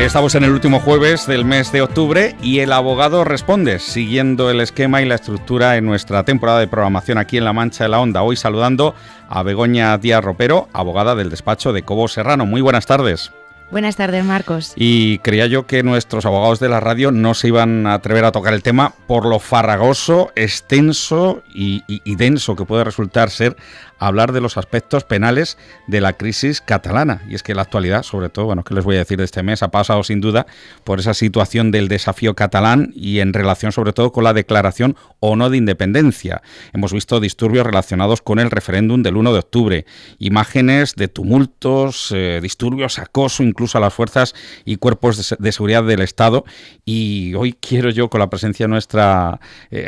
Estamos en el último jueves del mes de octubre y el abogado responde, siguiendo el esquema y la estructura en nuestra temporada de programación aquí en La Mancha de la Onda. Hoy saludando a Begoña Díaz Ropero, abogada del despacho de Cobo Serrano. Muy buenas tardes. Buenas tardes, Marcos. Y creía yo que nuestros abogados de la radio no se iban a atrever a tocar el tema por lo farragoso, extenso y denso que puede resultar ser hablar de los aspectos penales de la crisis catalana. Y es que la actualidad, sobre todo, bueno, ¿qué les voy a decir de este mes? Ha pasado sin duda por esa situación del desafío catalán y en relación sobre todo con la declaración o no de independencia. Hemos visto disturbios relacionados con el referéndum del 1 de octubre, imágenes de tumultos, disturbios, acoso, incluso a las fuerzas y cuerpos de seguridad del Estado. Y hoy quiero yo, con la presencia de nuestra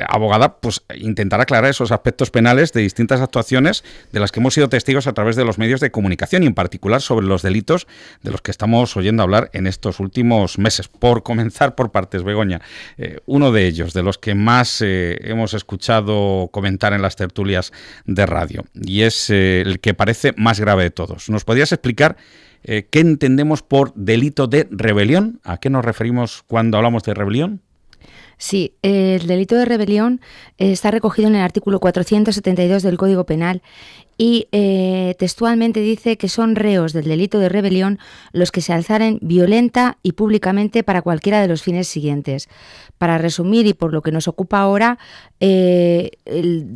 abogada, pues intentar aclarar esos aspectos penales de distintas actuaciones de las que hemos sido testigos a través de los medios de comunicación y en particular sobre los delitos de los que estamos oyendo hablar en estos últimos meses. Por comenzar por partes, Begoña, uno de ellos, de los que más hemos escuchado comentar en las tertulias de radio, y es el que parece más grave de todos. ¿Nos podrías explicar qué entendemos por delito de rebelión? ¿A qué nos referimos cuando hablamos de rebelión? Sí, el delito de rebelión está recogido en el artículo 472 del Código Penal y textualmente dice que son reos del delito de rebelión los que se alzaren violenta y públicamente para cualquiera de los fines siguientes. Para resumir, y por lo que nos ocupa ahora, de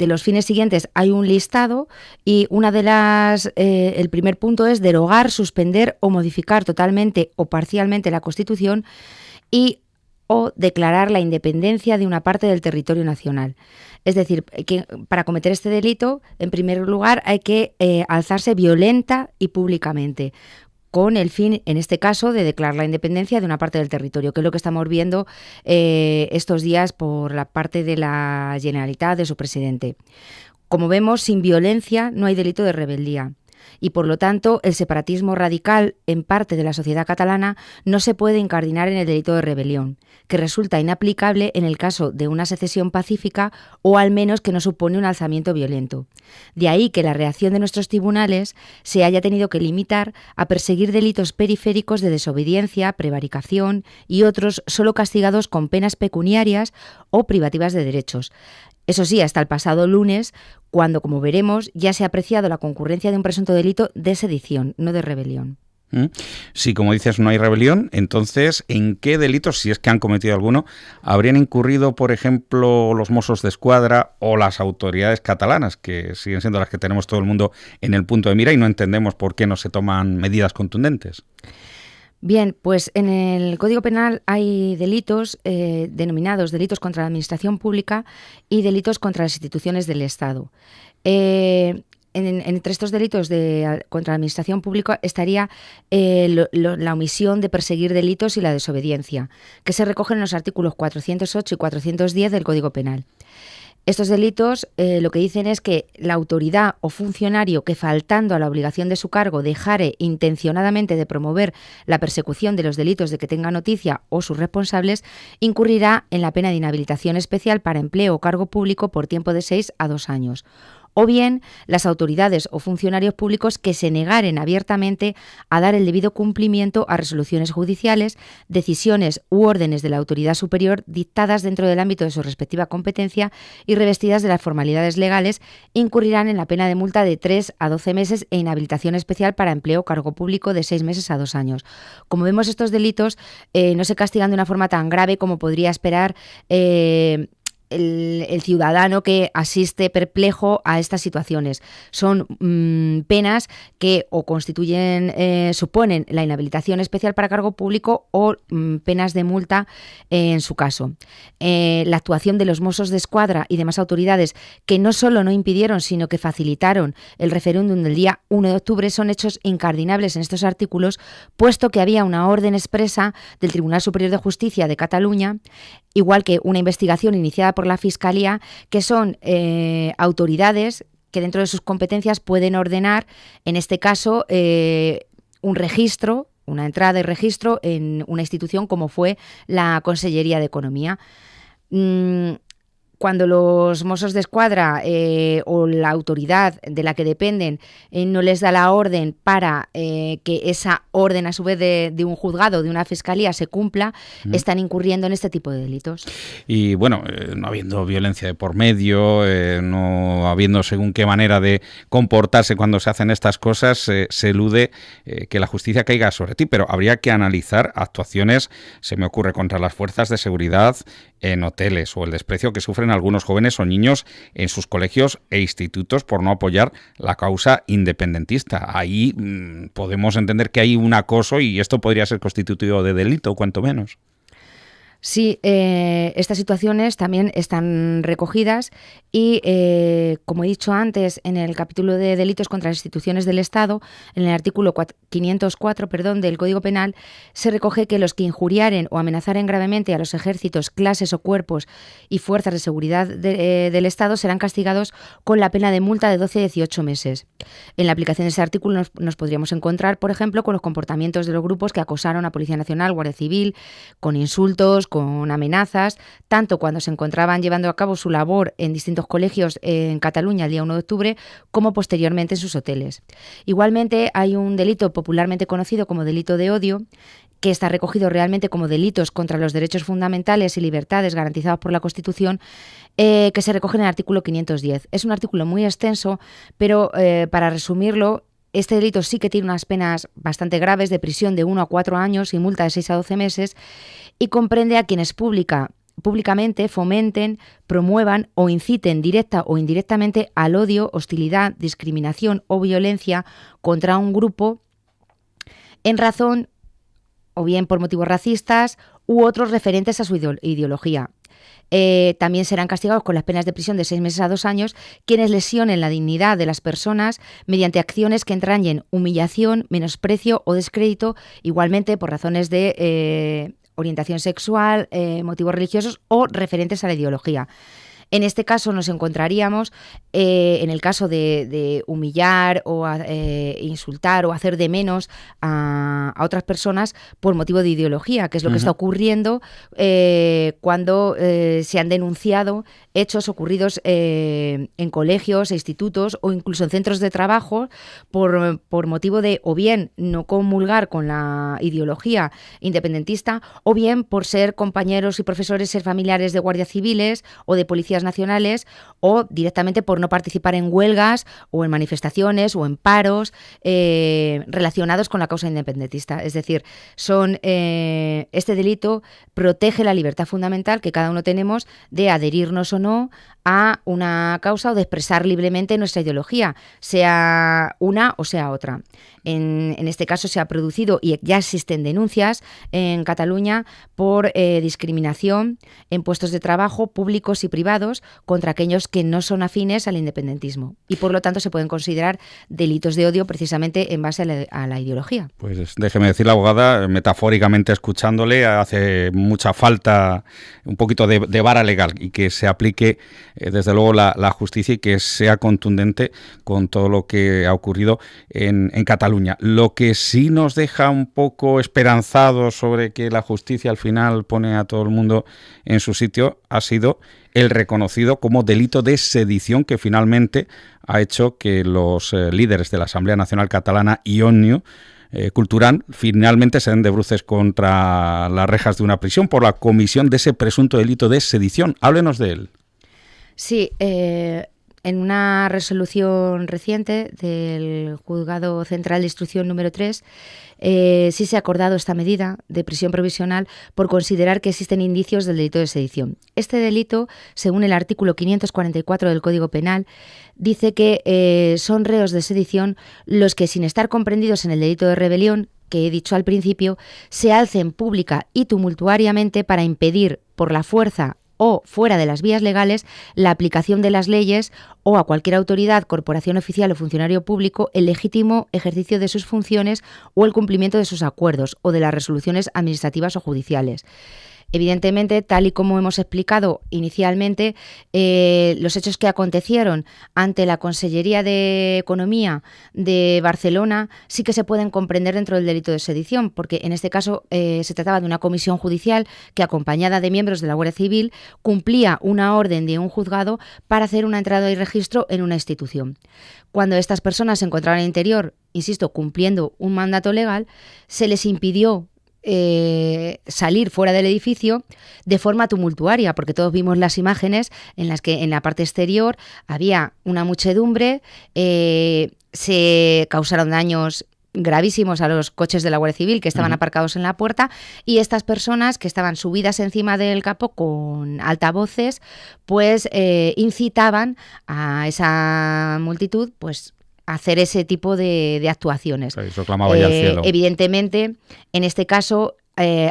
los fines siguientes hay un listado y el primer punto es derogar, suspender o modificar totalmente o parcialmente la Constitución o declarar la independencia de una parte del territorio nacional. Es decir, que para cometer este delito, en primer lugar, hay que alzarse violenta y públicamente, con el fin, en este caso, de declarar la independencia de una parte del territorio, que es lo que estamos viendo estos días por la parte de la Generalitat, de su presidente. Como vemos, sin violencia no hay delito de rebeldía. Y por lo tanto, el separatismo radical en parte de la sociedad catalana no se puede incardinar en el delito de rebelión, que resulta inaplicable en el caso de una secesión pacífica o al menos que no supone un alzamiento violento. De ahí que la reacción de nuestros tribunales se haya tenido que limitar a perseguir delitos periféricos de desobediencia, prevaricación y otros solo castigados con penas pecuniarias o privativas de derechos. Eso sí, hasta el pasado lunes, cuando, como veremos, ya se ha apreciado la concurrencia de un presunto delito de sedición, no de rebelión. Si, como dices, no hay rebelión, entonces, ¿en qué delitos, si es que han cometido alguno, habrían incurrido, por ejemplo, los Mossos de Escuadra o las autoridades catalanas, que siguen siendo las que tenemos todo el mundo en el punto de mira y no entendemos por qué no se toman medidas contundentes? Bien, pues en el Código Penal hay delitos denominados delitos contra la administración pública y delitos contra las instituciones del Estado. Entre estos delitos contra la administración pública estaría la omisión de perseguir delitos y la desobediencia, que se recogen en los artículos 408 y 410 del Código Penal. Estos delitos lo que dicen es que la autoridad o funcionario que, faltando a la obligación de su cargo, dejare intencionadamente de promover la persecución de los delitos de que tenga noticia o sus responsables, incurrirá en la pena de inhabilitación especial para empleo o cargo público por tiempo de 6 a 2 años. O bien las autoridades o funcionarios públicos que se negaren abiertamente a dar el debido cumplimiento a resoluciones judiciales, decisiones u órdenes de la autoridad superior dictadas dentro del ámbito de su respectiva competencia y revestidas de las formalidades legales, incurrirán en la pena de multa de 3 a 12 meses e inhabilitación especial para empleo o cargo público de 6 meses a 2 años. Como vemos, estos delitos no se castigan de una forma tan grave como podría esperar el ciudadano que asiste perplejo a estas situaciones. Son penas que o suponen la inhabilitación especial para cargo público o penas de multa en su caso. La actuación de los Mossos de Escuadra y demás autoridades que no solo no impidieron, sino que facilitaron el referéndum del día 1 de octubre son hechos incardinables en estos artículos, puesto que había una orden expresa del Tribunal Superior de Justicia de Cataluña, igual que una investigación iniciada por la Fiscalía, que son autoridades que dentro de sus competencias pueden ordenar, en este caso, un registro, una entrada y registro en una institución como fue la Consellería de Economía. cuando los Mossos de Escuadra o la autoridad de la que dependen no les da la orden para que esa orden, a su vez, de un juzgado, de una fiscalía, se cumpla, están incurriendo en este tipo de delitos. Y bueno, no habiendo violencia de por medio, no habiendo según qué manera de comportarse cuando se hacen estas cosas, se elude que la justicia caiga sobre ti, pero habría que analizar actuaciones, se me ocurre, contra las fuerzas de seguridad en hoteles o el desprecio que sufren algunos jóvenes o niños en sus colegios e institutos por no apoyar la causa independentista. Ahí podemos entender que hay un acoso y esto podría ser constitutivo de delito, cuanto menos. Sí, estas situaciones también están recogidas y, como he dicho antes, en el capítulo de delitos contra las instituciones del Estado, en el artículo 504 del Código Penal, se recoge que los que injuriaren o amenazaren gravemente a los ejércitos, clases o cuerpos y fuerzas de seguridad del Estado serán castigados con la pena de multa de 12 a 18 meses. En la aplicación de ese artículo nos podríamos encontrar, por ejemplo, con los comportamientos de los grupos que acosaron a Policía Nacional, Guardia Civil, con insultos, con amenazas, tanto cuando se encontraban llevando a cabo su labor en distintos colegios en Cataluña el día 1 de octubre, como posteriormente en sus hoteles. Igualmente, hay un delito popularmente conocido como delito de odio, que está recogido realmente como delitos contra los derechos fundamentales y libertades garantizados por la Constitución, que se recoge en el artículo 510. Es un artículo muy extenso, pero para resumirlo, este delito sí que tiene unas penas bastante graves de prisión de 1 a 4 años y multa de 6 a 12 meses y comprende a quienes públicamente fomenten, promuevan o inciten directa o indirectamente al odio, hostilidad, discriminación o violencia contra un grupo en razón o bien por motivos racistas u otros referentes a su ideología. También serán castigados con las penas de prisión de 6 meses a 2 años quienes lesionen la dignidad de las personas mediante acciones que entrañen humillación, menosprecio o descrédito, igualmente por razones de orientación sexual, motivos religiosos o referentes a la ideología. En este caso nos encontraríamos en el caso de humillar o insultar o hacer de menos a otras personas por motivo de ideología, que es lo que está ocurriendo cuando se han denunciado hechos ocurridos en colegios e institutos o incluso en centros de trabajo por motivo de o bien no comulgar con la ideología independentista o bien por ser compañeros y profesores, ser familiares de guardias civiles o de policías nacionales o directamente por no participar en huelgas o en manifestaciones o en paros relacionados con la causa independentista. Es decir, este delito protege la libertad fundamental que cada uno tenemos de adherirnos o no a una causa o de expresar libremente nuestra ideología, sea una o sea otra. En este caso se ha producido y ya existen denuncias en Cataluña por discriminación en puestos de trabajo públicos y privados contra aquellos que no son afines al independentismo y por lo tanto se pueden considerar delitos de odio precisamente en base a la ideología. Pues déjeme decir, la abogada, metafóricamente escuchándole, hace mucha falta un poquito de vara legal y que se aplique desde luego la justicia y que sea contundente con todo lo que ha ocurrido en Cataluña. Lo que sí nos deja un poco esperanzados sobre que la justicia al final pone a todo el mundo en su sitio ha sido el reconocido como delito de sedición que finalmente ha hecho que los líderes de la Asamblea Nacional Catalana y Òmnium Cultural finalmente se den de bruces contra las rejas de una prisión por la comisión de ese presunto delito de sedición. Háblenos de él. Sí, en una resolución reciente del Juzgado Central de Instrucción número 3, sí se ha acordado esta medida de prisión provisional por considerar que existen indicios del delito de sedición. Este delito, según el artículo 544 del Código Penal, dice que son reos de sedición los que, sin estar comprendidos en el delito de rebelión, que he dicho al principio, se alcen pública y tumultuariamente para impedir por la fuerza o fuera de las vías legales la aplicación de las leyes o a cualquier autoridad, corporación oficial o funcionario público el legítimo ejercicio de sus funciones o el cumplimiento de sus acuerdos o de las resoluciones administrativas o judiciales. Evidentemente, tal y como hemos explicado inicialmente, los hechos que acontecieron ante la Consellería de Economía de Barcelona sí que se pueden comprender dentro del delito de sedición, porque en este caso se trataba de una comisión judicial que, acompañada de miembros de la Guardia Civil, cumplía una orden de un juzgado para hacer una entrada y registro en una institución. Cuando estas personas se encontraban en el interior, insisto, cumpliendo un mandato legal, se les impidió salir fuera del edificio de forma tumultuaria, porque todos vimos las imágenes en las que en la parte exterior había una muchedumbre, se causaron daños gravísimos a los coches de la Guardia Civil que estaban aparcados en la puerta, y estas personas que estaban subidas encima del capó con altavoces pues incitaban a esa multitud pues a hacer ese tipo de actuaciones. Eso clamaba ya al cielo. Evidentemente, en este caso,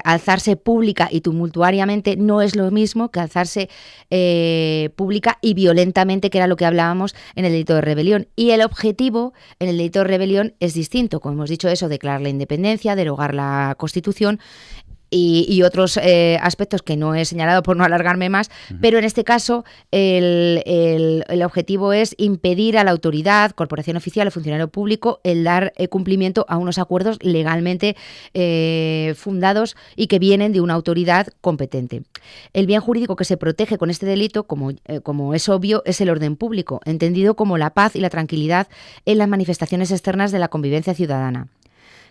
alzarse pública y tumultuariamente no es lo mismo que alzarse pública y violentamente, que era lo que hablábamos en el delito de rebelión. Y el objetivo en el delito de rebelión es distinto. Como hemos dicho, eso, declarar la independencia, derogar la Constitución y otros aspectos que no he señalado por no alargarme más, pero en este caso el objetivo es impedir a la autoridad, corporación oficial o funcionario público el dar cumplimiento a unos acuerdos legalmente fundados y que vienen de una autoridad competente. El bien jurídico que se protege con este delito, como es obvio, es el orden público, entendido como la paz y la tranquilidad en las manifestaciones externas de la convivencia ciudadana.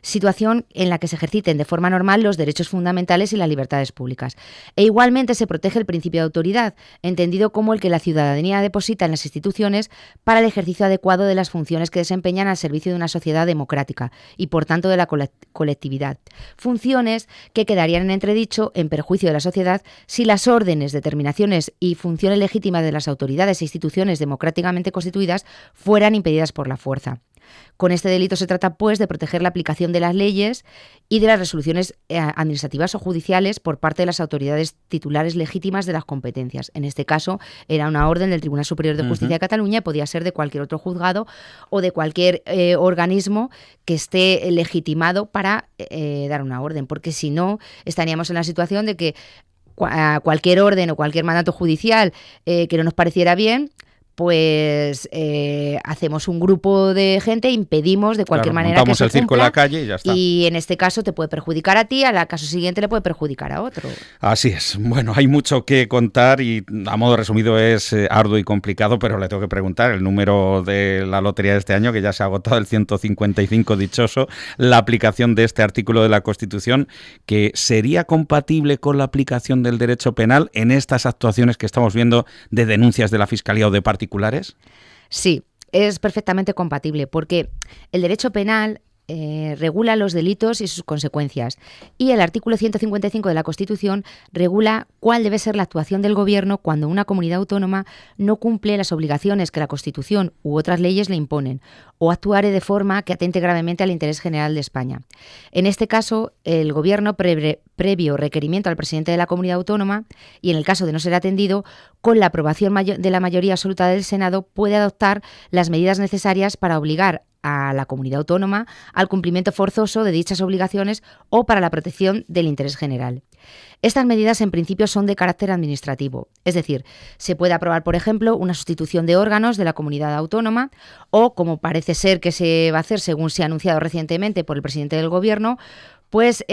Situación en la que se ejerciten de forma normal los derechos fundamentales y las libertades públicas. E igualmente se protege el principio de autoridad, entendido como el que la ciudadanía deposita en las instituciones para el ejercicio adecuado de las funciones que desempeñan al servicio de una sociedad democrática y, por tanto, de la colectividad. Funciones que quedarían en entredicho en perjuicio de la sociedad si las órdenes, determinaciones y funciones legítimas de las autoridades e instituciones democráticamente constituidas fueran impedidas por la fuerza. Con este delito se trata, pues, de proteger la aplicación de las leyes y de las resoluciones administrativas o judiciales por parte de las autoridades titulares legítimas de las competencias. En este caso, era una orden del Tribunal Superior de Justicia de Cataluña y podía ser de cualquier otro juzgado o de cualquier organismo que esté legitimado para dar una orden, porque si no, estaríamos en la situación de que cualquier orden o cualquier mandato judicial que no nos pareciera bien, pues hacemos un grupo de gente, impedimos de cualquier manera que se montamos el circo en cumpla, la calle y ya está. Y en este caso te puede perjudicar a ti, al caso siguiente le puede perjudicar a otro. Así es. Bueno, hay mucho que contar y a modo resumido es arduo y complicado, pero le tengo que preguntar el número de la lotería de este año, que ya se ha agotado, el 155 dichoso, la aplicación de este artículo de la Constitución, que sería compatible con la aplicación del derecho penal en estas actuaciones que estamos viendo de denuncias de la Fiscalía o de particulares. Sí, es perfectamente compatible, porque el derecho penal regula los delitos y sus consecuencias, y el artículo 155 de la Constitución regula cuál debe ser la actuación del Gobierno cuando una comunidad autónoma no cumple las obligaciones que la Constitución u otras leyes le imponen, o actuare de forma que atente gravemente al interés general de España. En este caso, el Gobierno, previo requerimiento al presidente de la comunidad autónoma, y en el caso de no ser atendido, con la aprobación de la mayoría absoluta del Senado, puede adoptar las medidas necesarias para obligar a la comunidad autónoma al cumplimiento forzoso de dichas obligaciones o para la protección del interés general. Estas medidas en principio son de carácter administrativo, es decir, se puede aprobar, por ejemplo, una sustitución de órganos de la comunidad autónoma o, como parece ser que se va a hacer según se ha anunciado recientemente por el presidente del Gobierno, pues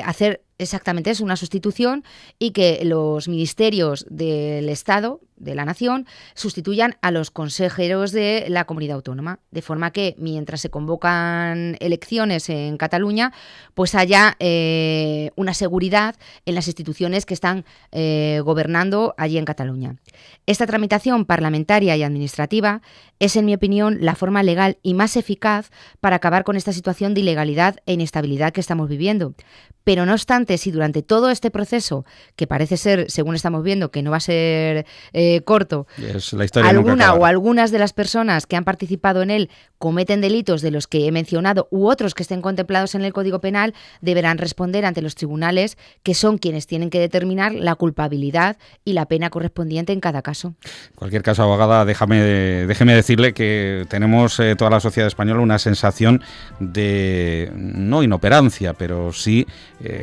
hacer exactamente eso, una sustitución, y que los ministerios del Estado, de la Nación, sustituyan a los consejeros de la comunidad autónoma, de forma que mientras se convocan elecciones en Cataluña, pues haya una seguridad en las instituciones que están gobernando allí en Cataluña. Esta tramitación parlamentaria y administrativa es, en mi opinión, la forma legal y más eficaz para acabar con esta situación de ilegalidad e inestabilidad que estamos viviendo. Pero no obstante, si durante todo este proceso, que parece ser, según estamos viendo, que no va a ser corto. Es la historia Alguna o algunas de las personas que han participado en él cometen delitos de los que he mencionado u otros que estén contemplados en el Código Penal, deberán responder ante los tribunales, que son quienes tienen que determinar la culpabilidad y la pena correspondiente en cada caso. En cualquier caso, abogada, déjeme decirle que tenemos toda la sociedad española una sensación de, no inoperancia, pero sí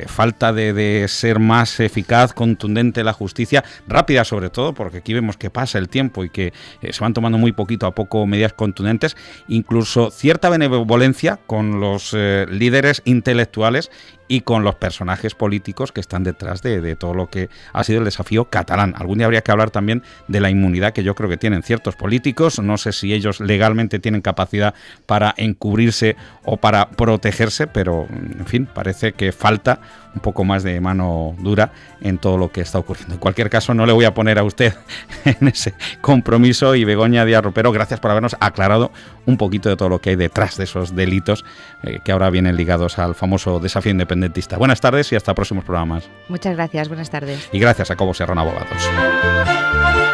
falta de ser más eficaz, contundente la justicia, rápida sobre todo, porque aquí vemos que pasa el tiempo y que se van tomando muy poquito a poco medidas contundentes, incluso cierta benevolencia con los líderes intelectuales y con los personajes políticos que están detrás de todo lo que ha sido el desafío catalán. Algún día habría que hablar también de la inmunidad que yo creo que tienen ciertos políticos. No sé si ellos legalmente tienen capacidad para encubrirse o para protegerse, pero en fin, parece que falta un poco más de mano dura en todo lo que está ocurriendo. En cualquier caso, no le voy a poner a usted en ese compromiso, y Begoña Díaz Ropero, gracias por habernos aclarado un poquito de todo lo que hay detrás de esos delitos que ahora vienen ligados al famoso desafío independentista. Buenas tardes y hasta próximos programas. Muchas gracias, buenas tardes. Y gracias a Cobo Serrano Abogados.